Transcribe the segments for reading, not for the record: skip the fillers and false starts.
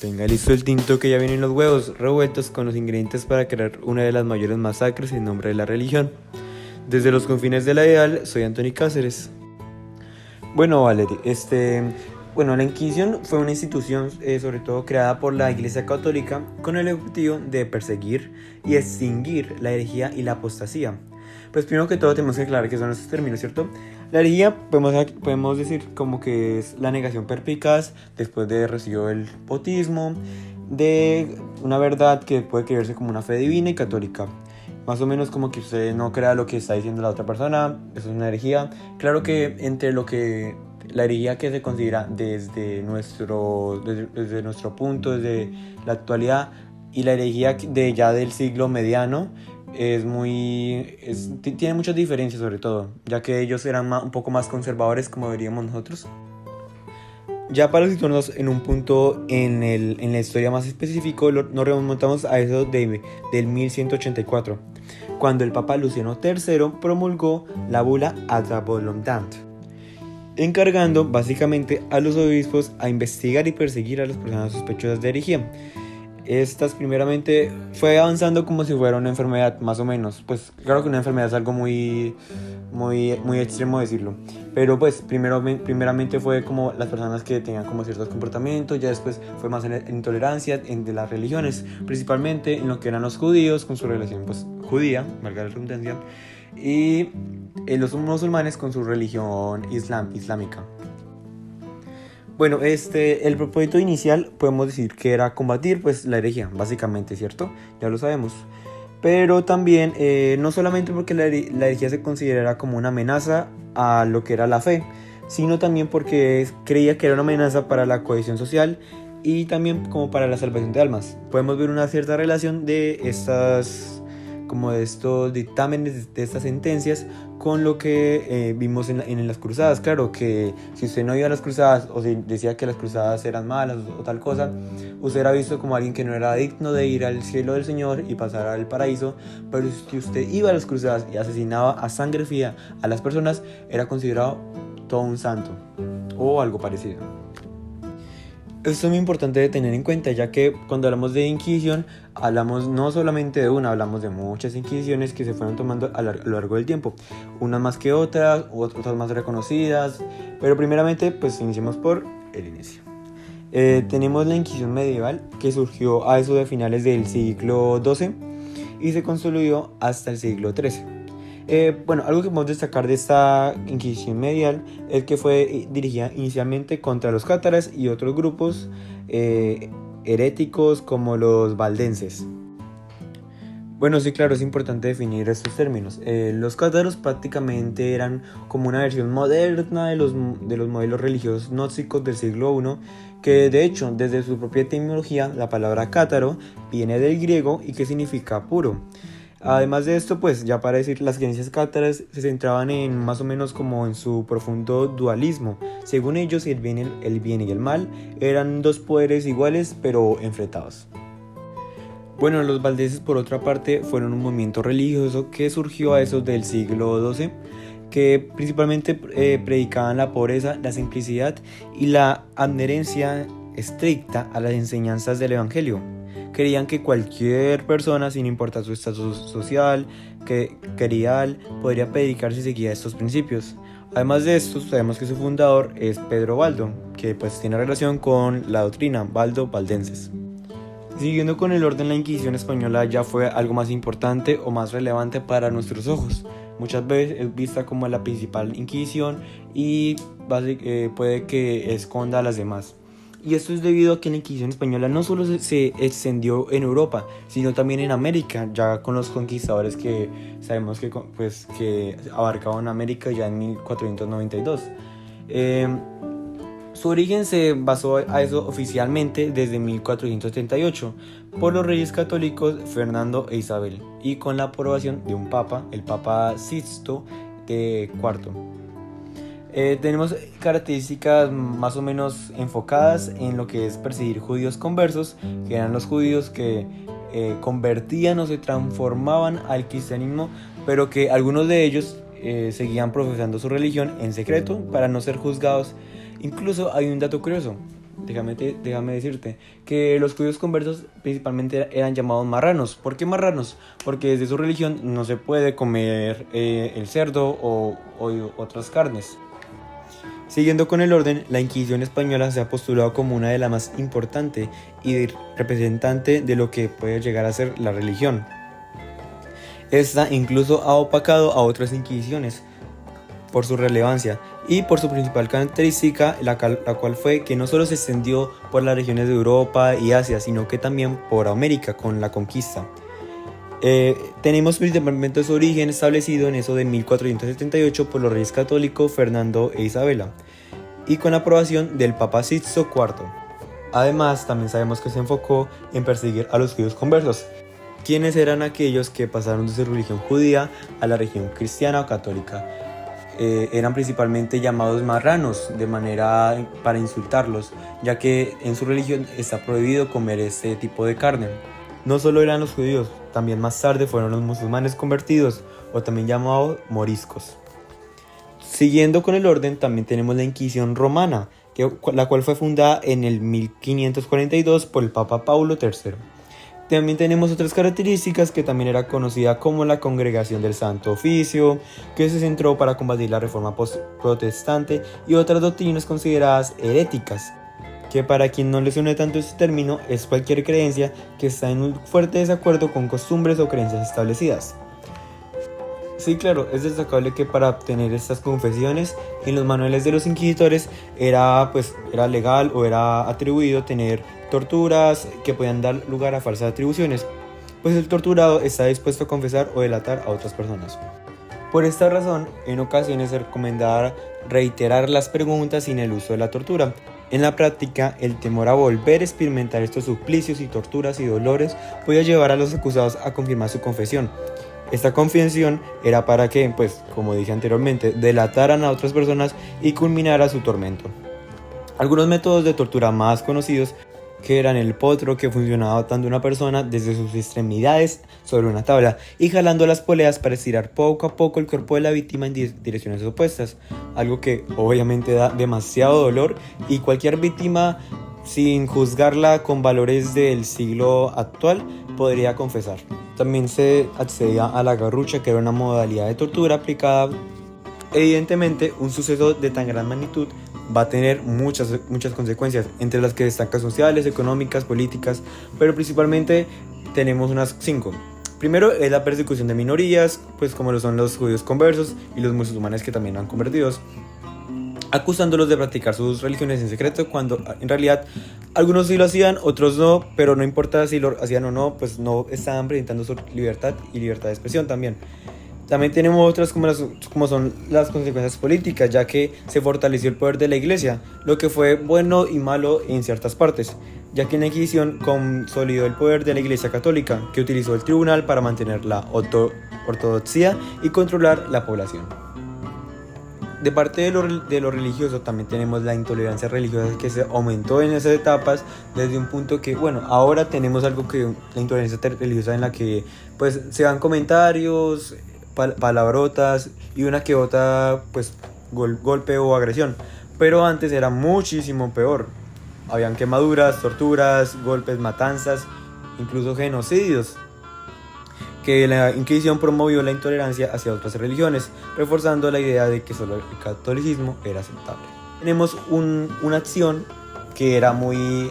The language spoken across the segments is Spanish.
Tenga listo el tinto que ya vienen los huevos revueltos con los ingredientes para crear una de las mayores masacres en nombre de la religión. Desde los confines de la Ideal, soy Anthony Cáceres. Bueno, Valerie, la Inquisición fue una institución sobre todo creada por la Iglesia Católica con el objetivo de perseguir y extinguir la herejía y la apostasía. Pues primero que todo tenemos que aclarar qué son estos términos, ¿cierto? La herejía podemos decir como que es la negación perspicaz después de recibido el bautismo de una verdad que puede creerse como una fe divina y católica. Más o menos como que usted no crea lo que está diciendo la otra persona, eso es una herejía. Claro que entre lo que la herejía que se considera desde nuestro punto, desde la actualidad, y la herejía de ya del siglo mediano, tiene muchas diferencias, sobre todo, ya que ellos eran un poco más conservadores como diríamos nosotros. Ya para situarnos en un punto en la historia más específico, nos remontamos a eso del 1184, cuando el Papa Luciano III promulgó la bula Ad Voluntate, encargando básicamente a los obispos a investigar y perseguir a las personas sospechosas de herejía. Estas primeramente fue avanzando como si fuera una enfermedad, más o menos. Pues claro que una enfermedad es algo muy extremo decirlo. Pero pues primeramente fue como las personas que tenían como ciertos comportamientos. Ya después fue más en intolerancia de las religiones, principalmente en lo que eran los judíos con su religión pues judía, valga la redundancia, y los musulmanes con su religión islámica. Bueno, el propósito inicial podemos decir que era combatir pues la herejía, básicamente, ¿cierto? Ya lo sabemos. Pero también, no solamente porque la herejía se considerara como una amenaza a lo que era la fe, sino también porque creía que era una amenaza para la cohesión social y también como para la salvación de almas. Podemos ver una cierta relación de estos dictámenes, de estas sentencias, con lo que vimos en las cruzadas. Claro que si usted no iba a las cruzadas o si decía que las cruzadas eran malas o tal cosa, usted era visto como alguien que no era digno de ir al cielo del Señor y pasar al paraíso. Pero si usted iba a las cruzadas y asesinaba a sangre fría a las personas, era considerado todo un santo o algo parecido. Esto es muy importante de tener en cuenta, ya que cuando hablamos de Inquisición, hablamos no solamente de una, hablamos de muchas Inquisiciones que se fueron tomando a lo largo del tiempo, unas más que otras más reconocidas, pero primeramente pues iniciemos por el inicio. Tenemos la Inquisición medieval, que surgió a eso de finales del siglo XII y se consolidó hasta el siglo XIII. Algo que podemos destacar de esta Inquisición medieval es que fue dirigida inicialmente contra los cátaras y otros grupos heréticos como los valdenses. Bueno, sí, claro, es importante definir estos términos. Los cátaros prácticamente eran como una versión moderna de los modelos religiosos gnósticos del siglo I, que de hecho, desde su propia etimología, la palabra cátaro viene del griego y que significa puro. Además de esto, pues ya para decir, las creencias cátaras se centraban en más o menos como en su profundo dualismo. Según ellos, el bien y el mal eran dos poderes iguales pero enfrentados. Bueno, los valdenses por otra parte fueron un movimiento religioso que surgió a eso del siglo XII, que principalmente predicaban la pobreza, la simplicidad y la adherencia estricta a las enseñanzas del Evangelio. Creían que cualquier persona, sin importar su estatus social, podría predicar si seguía estos principios. Además de esto, sabemos que su fundador es Pedro Baldo, que pues tiene relación con la doctrina Baldo Valdenses. Siguiendo con el orden, la Inquisición española ya fue algo más importante o más relevante para nuestros ojos. Muchas veces es vista como la principal Inquisición y puede que esconda a las demás. Y esto es debido a que la Inquisición española no solo se extendió en Europa, sino también en América, ya con los conquistadores que sabemos que abarcaban América ya en 1492. Su origen se basó a eso oficialmente desde 1478 por los reyes católicos Fernando e Isabel y con la aprobación de un papa, el Papa Sixto IV. Tenemos características más o menos enfocadas en lo que es perseguir judíos conversos, que eran los judíos que convertían o se transformaban al cristianismo, pero que algunos de ellos seguían profesando su religión en secreto para no ser juzgados. Incluso hay un dato curioso, déjame decirte que los judíos conversos principalmente eran llamados marranos. ¿Por qué marranos? Porque desde su religión no se puede comer el cerdo o otras carnes. Siguiendo con el orden, la Inquisición española se ha postulado como una de las más importantes y representante de lo que puede llegar a ser la religión. Esta incluso ha opacado a otras inquisiciones por su relevancia y por su principal característica, la cual fue que no solo se extendió por las regiones de Europa y Asia, sino que también por América con la conquista. Tenemos principalmente su origen establecido en eso de 1478 por los reyes católicos Fernando e Isabela y con la aprobación del Papa Sixto IV. Además, también sabemos que se enfocó en perseguir a los judíos conversos, quienes eran aquellos que pasaron de su religión judía a la religión cristiana o católica. Eran principalmente llamados marranos de manera para insultarlos, ya que en su religión está prohibido comer este tipo de carne. No solo eran los judíos, también más tarde fueron los musulmanes convertidos, o también llamados moriscos. Siguiendo con el orden, también tenemos la Inquisición romana, la cual fue fundada en el 1542 por el Papa Paulo III. También tenemos otras características que también era conocida como la Congregación del Santo Oficio, que se centró para combatir la Reforma protestante y otras doctrinas consideradas heréticas, que para quien no le suene tanto este término es cualquier creencia que está en un fuerte desacuerdo con costumbres o creencias establecidas. Sí, claro, es destacable que para obtener estas confesiones en los manuales de los inquisidores era legal o era atribuido tener torturas que podían dar lugar a falsas atribuciones, pues el torturado está dispuesto a confesar o delatar a otras personas. Por esta razón, en ocasiones se recomendaba reiterar las preguntas sin el uso de la tortura. En la práctica, el temor a volver a experimentar estos suplicios y torturas y dolores podía llevar a los acusados a confirmar su confesión. Esta confesión era para que, como dije anteriormente, delataran a otras personas y culminara su tormento. Algunos métodos de tortura más conocidos que eran el potro, que funcionaba atando a una persona desde sus extremidades sobre una tabla y jalando las poleas para estirar poco a poco el cuerpo de la víctima en direcciones opuestas, algo que obviamente da demasiado dolor y cualquier víctima, sin juzgarla con valores del siglo actual, podría confesar. También se accedía a la garrucha, que era una modalidad de tortura aplicada. Evidentemente, un suceso de tan gran magnitud va a tener muchas consecuencias, entre las que destacan sociales, económicas, políticas, pero principalmente tenemos unas 5. Primero es la persecución de minorías, como lo son los judíos conversos y los musulmanes que también eran convertidos, acusándolos de practicar sus religiones en secreto, cuando en realidad algunos sí lo hacían, otros no, pero no importa si lo hacían o no, no estaban presentando su libertad y libertad de expresión también. También tenemos otras como son las consecuencias políticas, ya que se fortaleció el poder de la iglesia, lo que fue bueno y malo en ciertas partes, ya que en la Inquisición consolidó el poder de la iglesia católica, que utilizó el tribunal para mantener la ortodoxia y controlar la población. De parte de lo religioso, también tenemos la intolerancia religiosa, que se aumentó en esas etapas desde un punto que, ahora tenemos algo que la intolerancia religiosa, en la que se dan comentarios, palabrotas y una que otra golpe o agresión, pero antes era muchísimo peor. Habían quemaduras, torturas, golpes, matanzas, incluso genocidios, que la Inquisición promovió la intolerancia hacia otras religiones, reforzando la idea de que solo el catolicismo era aceptable. Tenemos una acción que era muy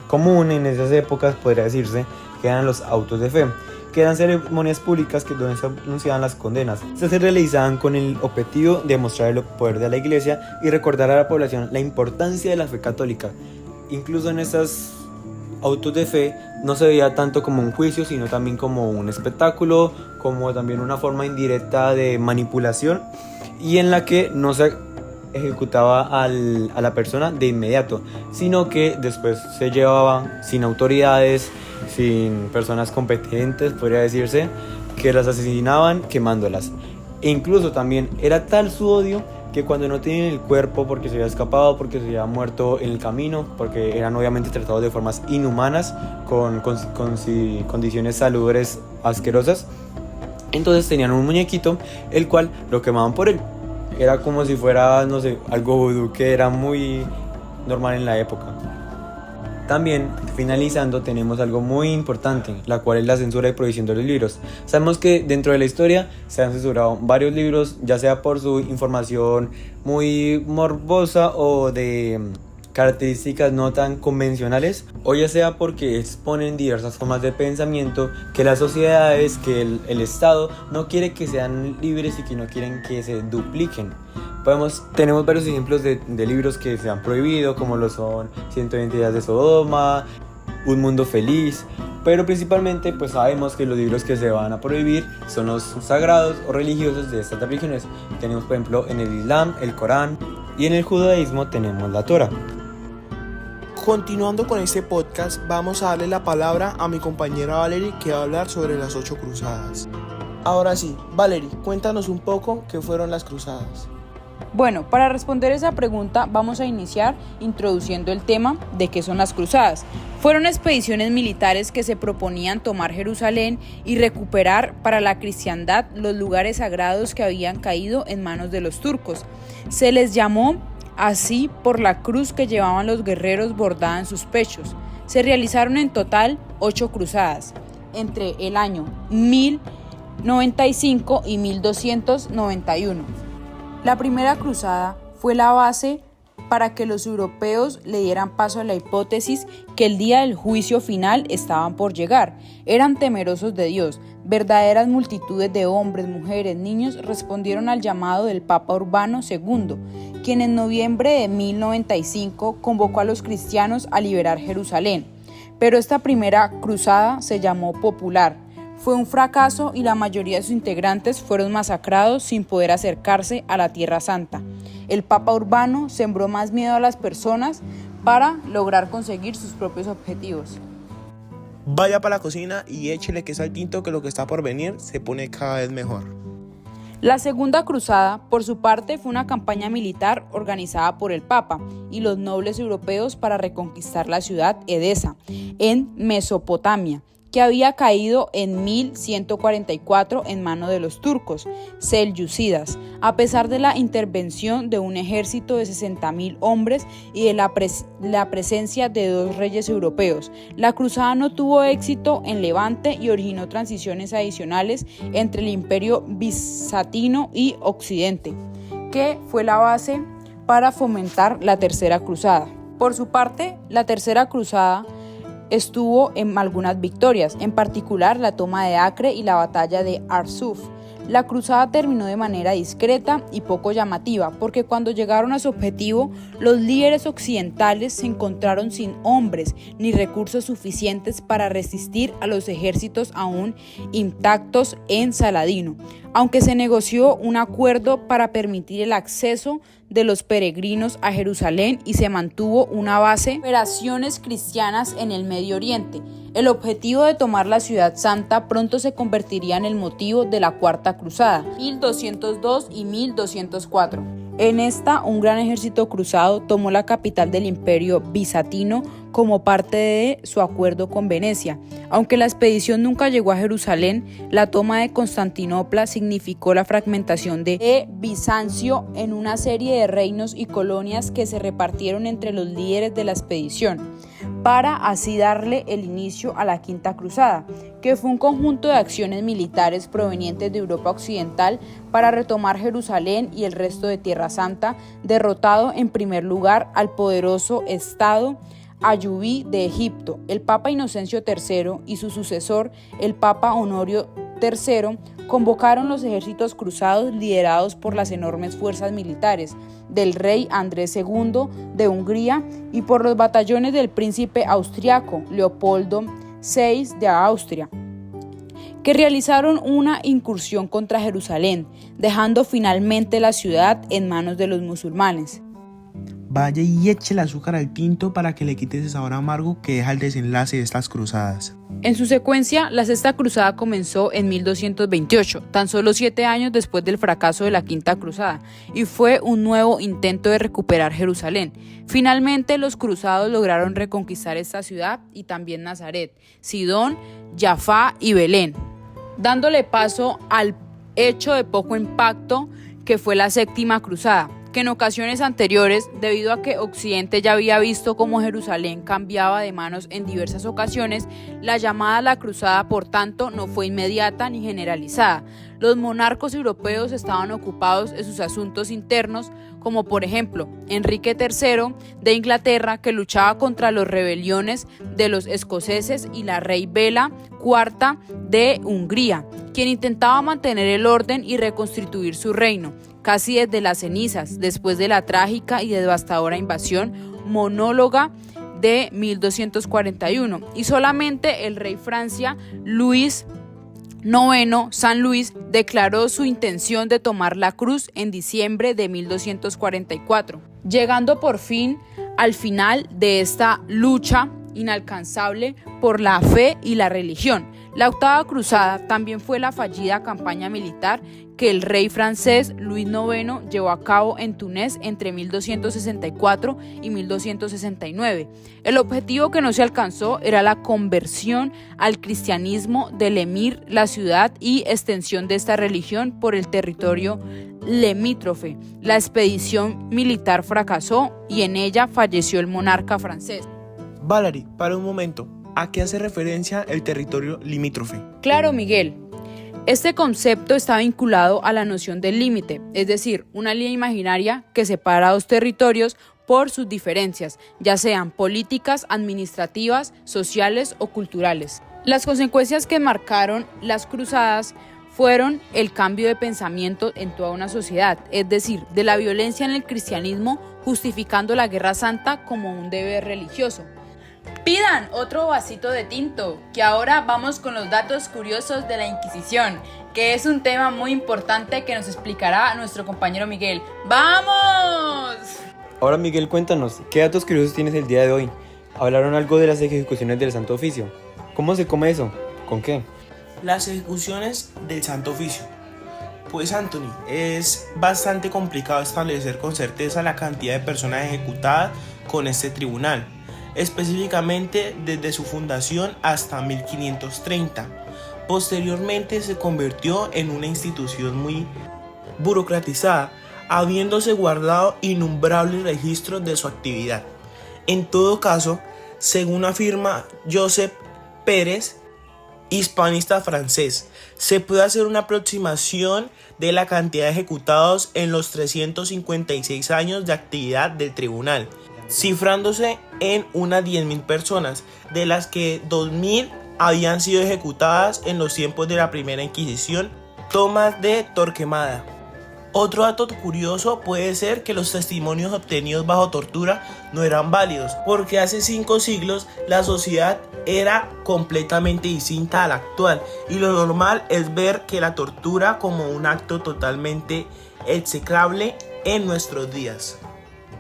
común en esas épocas, podría decirse, que eran los autos de fe, que eran ceremonias públicas donde se anunciaban las condenas. Estas se realizaban con el objetivo de mostrar el poder de la iglesia y recordar a la población la importancia de la fe católica. Incluso en esas autos de fe no se veía tanto como un juicio, sino también como un espectáculo, como también una forma indirecta de manipulación, y en la que no se ejecutaba a la persona de inmediato, sino que después se llevaba sin autoridades, sin personas competentes, podría decirse, que las asesinaban quemándolas. E incluso también era tal su odio que cuando no tenían el cuerpo, porque se había escapado, porque se había muerto en el camino, porque eran obviamente tratados de formas inhumanas, con condiciones salubres asquerosas, entonces tenían un muñequito, el cual lo quemaban por él. Era como si fuera, algo vudú, que era muy normal en la época. También, finalizando, tenemos algo muy importante, la cual es la censura y prohibición de los libros. Sabemos que dentro de la historia se han censurado varios libros, ya sea por su información muy morbosa o de características no tan convencionales, o ya sea porque exponen diversas formas de pensamiento que las sociedades, que el Estado no quiere que sean libres y que no quieren que se dupliquen. Tenemos varios ejemplos de libros que se han prohibido, como lo son 120 días de Sodoma, Un mundo feliz, pero principalmente pues sabemos que los libros que se van a prohibir son los sagrados o religiosos de estas religiones. Tenemos por ejemplo en el Islam el Corán y en el judaísmo tenemos la Torá. Continuando con este podcast, vamos a darle la palabra a mi compañera Valerie, que va a hablar sobre las 8 cruzadas. Ahora sí, Valerie, cuéntanos un poco qué fueron las cruzadas. Bueno, para responder esa pregunta vamos a iniciar introduciendo el tema de qué son las cruzadas. Fueron expediciones militares que se proponían tomar Jerusalén y recuperar para la cristiandad los lugares sagrados que habían caído en manos de los turcos. Se les llamó así por la cruz que llevaban los guerreros bordada en sus pechos. Se realizaron en total 8 cruzadas entre el año 1095 y 1291. La primera cruzada fue la base para que los europeos le dieran paso a la hipótesis que el día del juicio final estaban por llegar. Eran temerosos de Dios. Verdaderas multitudes de hombres, mujeres, niños respondieron al llamado del Papa Urbano II, quien en noviembre de 1095 convocó a los cristianos a liberar Jerusalén. Pero esta primera cruzada se llamó popular. Fue un fracaso y la mayoría de sus integrantes fueron masacrados sin poder acercarse a la Tierra Santa. El Papa Urbano sembró más miedo a las personas para lograr conseguir sus propios objetivos. Vaya para la cocina y échele queso al tinto, que lo que está por venir se pone cada vez mejor. La Segunda Cruzada, por su parte, fue una campaña militar organizada por el Papa y los nobles europeos para reconquistar la ciudad Edesa, en Mesopotamia, que había caído en 1144 en manos de los turcos selyúcidas, a pesar de la intervención de un ejército de 60.000 hombres y de la presencia de 2 reyes europeos. La cruzada no tuvo éxito en Levante y originó transiciones adicionales entre el Imperio bizantino y Occidente, que fue la base para fomentar la Tercera Cruzada. Por su parte, la Tercera Cruzada estuvo en algunas victorias, en particular la toma de Acre y la batalla de Arsuf. La cruzada terminó de manera discreta y poco llamativa, porque cuando llegaron a su objetivo, los líderes occidentales se encontraron sin hombres ni recursos suficientes para resistir a los ejércitos aún intactos en Saladino, aunque se negoció un acuerdo para permitir el acceso de los peregrinos a Jerusalén y se mantuvo una base de operaciones cristianas en el Medio Oriente. El objetivo de tomar la ciudad santa pronto se convertiría en el motivo de la Cuarta Cruzada, 1202 y 1204. En esta, un gran ejército cruzado tomó la capital del Imperio bizantino como parte de su acuerdo con Venecia. Aunque la expedición nunca llegó a Jerusalén, la toma de Constantinopla significó la fragmentación de Bizancio en una serie de reinos y colonias que se repartieron entre los líderes de la expedición, para así darle el inicio a la Quinta Cruzada, que fue un conjunto de acciones militares provenientes de Europa Occidental para retomar Jerusalén y el resto de Tierra Santa, derrotado en primer lugar al poderoso Estado Ayubí de Egipto. El Papa Inocencio III y su sucesor, el Papa Honorio III, convocaron los ejércitos cruzados liderados por las enormes fuerzas militares del rey Andrés II de Hungría y por los batallones del príncipe austriaco Leopoldo VI de Austria, que realizaron una incursión contra Jerusalén, dejando finalmente la ciudad en manos de los musulmanes. Vaya y échele azúcar al tinto para que le quite ese sabor amargo que deja el desenlace de estas cruzadas. En su secuencia, la Sexta Cruzada comenzó en 1228, tan solo 7 años después del fracaso de la Quinta Cruzada, y fue un nuevo intento de recuperar Jerusalén. Finalmente, los cruzados lograron reconquistar esta ciudad y también Nazaret, Sidón, Jaffa y Belén, dándole paso al hecho de poco impacto que fue la Séptima Cruzada, que en ocasiones anteriores, debido a que Occidente ya había visto cómo Jerusalén cambiaba de manos en diversas ocasiones, la llamada a la cruzada, por tanto, no fue inmediata ni generalizada. Los monarcas europeos estaban ocupados en sus asuntos internos, como por ejemplo Enrique III de Inglaterra, que luchaba contra las rebeliones de los escoceses, y la rey Bela IV de Hungría, quien intentaba mantener el orden y reconstituir su reino, casi desde las cenizas, después de la trágica y devastadora invasión monóloga de 1241, y solamente el rey Francia, Luis IX, San Luis, declaró su intención de tomar la cruz en diciembre de 1244, llegando por fin al final de esta lucha inalcanzable por la fe y la religión. La octava cruzada también fue la fallida campaña militar que el rey francés Luis IX llevó a cabo en Túnez entre 1264 y 1269. El objetivo que no se alcanzó era la conversión al cristianismo del emir, la ciudad y extensión de esta religión por el territorio limítrofe. La expedición militar fracasó y en ella falleció el monarca francés. Valerie, para un momento, ¿a qué hace referencia el territorio limítrofe? Claro, Miguel. Este concepto está vinculado a la noción del límite, es decir, una línea imaginaria que separa dos territorios por sus diferencias, ya sean políticas, administrativas, sociales o culturales. Las consecuencias que marcaron las cruzadas fueron el cambio de pensamiento en toda una sociedad, es decir, de la violencia en el cristianismo, justificando la guerra santa como un deber religioso. Pidan otro vasito de tinto, que ahora vamos con los datos curiosos de la Inquisición, que es un tema muy importante que nos explicará nuestro compañero Miguel. ¡Vamos! Ahora Miguel, cuéntanos, ¿qué datos curiosos tienes el día de hoy? ¿Hablaron algo de las ejecuciones del Santo Oficio? ¿Cómo se come eso? ¿Con qué? Las ejecuciones del Santo Oficio. Pues Anthony, es bastante complicado establecer con certeza la cantidad de personas ejecutadas con este tribunal, específicamente desde su fundación hasta 1530. Posteriormente se convirtió en una institución muy burocratizada, habiéndose guardado innombrables registros de su actividad. En todo caso, según afirma Josep Pérez, hispanista francés, se puede hacer una aproximación de la cantidad de ejecutados en los 356 años de actividad del tribunal, cifrándose en unas 10.000 personas, de las que 2.000 habían sido ejecutadas en los tiempos de la primera Inquisición, Tomás de Torquemada. Otro dato curioso puede ser que los testimonios obtenidos bajo tortura no eran válidos, porque hace 5 siglos la sociedad era completamente distinta a la actual, y lo normal es ver que la tortura como un acto totalmente execrable en nuestros días.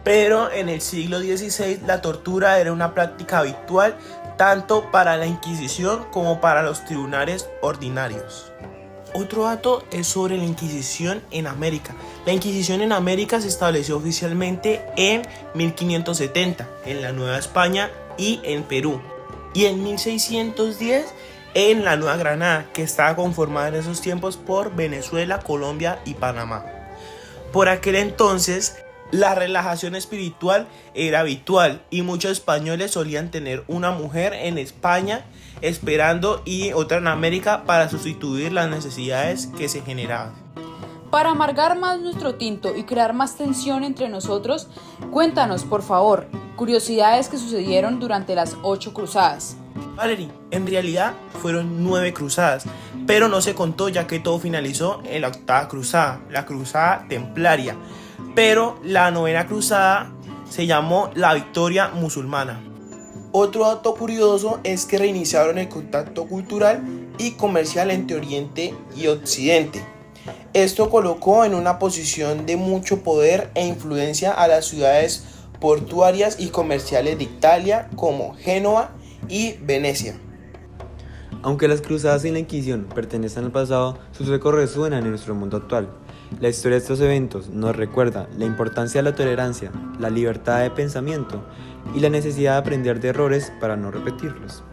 Pero en el siglo XVI la tortura era una práctica habitual tanto para la Inquisición como para los tribunales ordinarios. Otro dato es sobre la Inquisición en América. La Inquisición en América se estableció oficialmente en 1570 en la Nueva España y en Perú, y en 1610 en la Nueva Granada, que estaba conformada en esos tiempos por Venezuela, Colombia y Panamá. Por aquel entonces la relajación espiritual era habitual y muchos españoles solían tener una mujer en España esperando y otra en América para sustituir las necesidades que se generaban. Para amargar más nuestro tinto y crear más tensión entre nosotros, cuéntanos, por favor, curiosidades que sucedieron durante las 8 cruzadas. Valerie, en realidad fueron 9 cruzadas, pero no se contó ya que todo finalizó en la 8ª cruzada, la cruzada templaria. Pero la 9ª cruzada se llamó la victoria musulmana. Otro dato curioso es que reiniciaron el contacto cultural y comercial entre Oriente y Occidente. Esto colocó en una posición de mucho poder e influencia a las ciudades portuarias y comerciales de Italia como Génova y Venecia. Aunque las cruzadas y la Inquisición pertenecen al pasado, sus ecos resuenan en nuestro mundo actual. La historia de estos eventos nos recuerda la importancia de la tolerancia, la libertad de pensamiento y la necesidad de aprender de errores para no repetirlos.